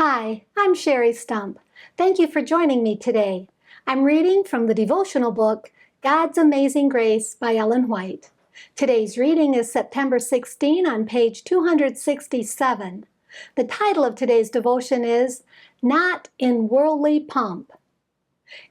Hi, I'm Sherry Stump. Thank you for joining me today. I'm reading from the devotional book, God's Amazing Grace by Ellen White. Today's reading is September 16 on page 267. The title of today's devotion is Not in Worldly Pomp.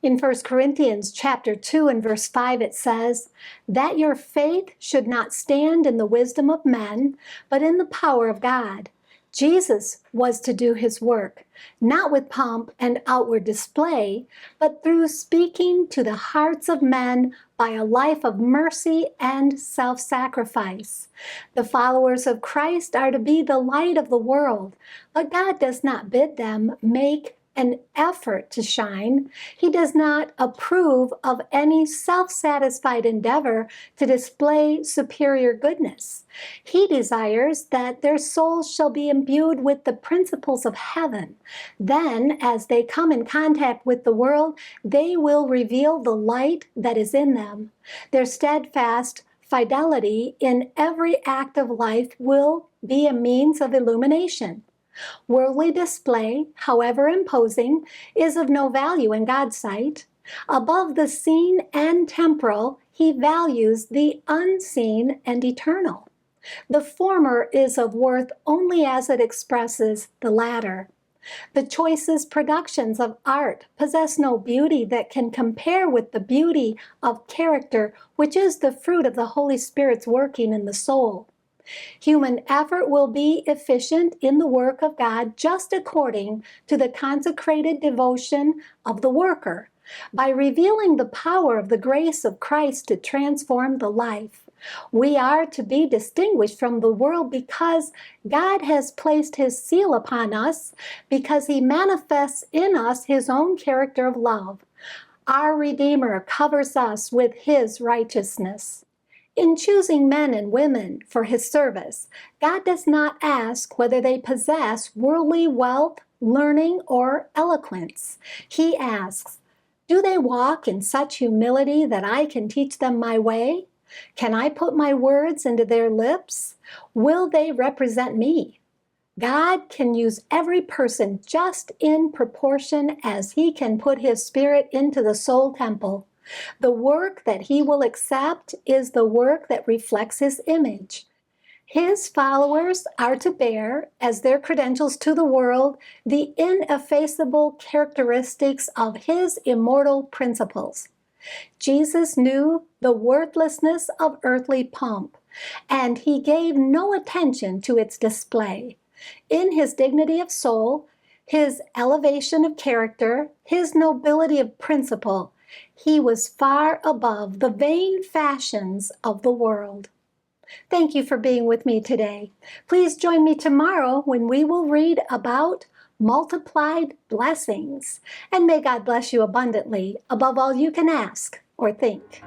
In 1 Corinthians chapter 2 and verse 5 it says, that your faith should not stand in the wisdom of men, but in the power of God. Jesus was to do his work, not with pomp and outward display, but through speaking to the hearts of men by a life of mercy and self-sacrifice. The followers of Christ are to be the light of the world, but God does not bid them make an effort to shine. He does not approve of any self-satisfied endeavor to display superior goodness. He desires that their souls shall be imbued with the principles of heaven. Then, as they come in contact with the world, they will reveal the light that is in them. Their steadfast fidelity in every act of life will be a means of illumination. Worldly display, however imposing, is of no value in God's sight. Above the seen and temporal, he values the unseen and eternal. The former is of worth only as it expresses the latter. The choicest productions of art possess no beauty that can compare with the beauty of character, which is the fruit of the Holy Spirit's working in the soul. Human effort will be efficient in the work of God just according to the consecrated devotion of the worker, by revealing the power of the grace of Christ to transform the life. We are to be distinguished from the world because God has placed his seal upon us, because he manifests in us his own character of love. Our Redeemer covers us with his righteousness. In choosing men and women for his service, God does not ask whether they possess worldly wealth, learning, or eloquence. He asks, do they walk in such humility that I can teach them my way? Can I put my words into their lips? Will they represent me? God can use every person just in proportion as he can put his spirit into the soul temple. The work that he will accept is the work that reflects his image. His followers are to bear, as their credentials to the world, the ineffaceable characteristics of his immortal principles. Jesus knew the worthlessness of earthly pomp, and he gave no attention to its display. In his dignity of soul, his elevation of character, his nobility of principle, he was far above the vain fashions of the world. Thank you for being with me today. Please join me tomorrow when we will read about multiplied blessings. And may God bless you abundantly above all you can ask or think.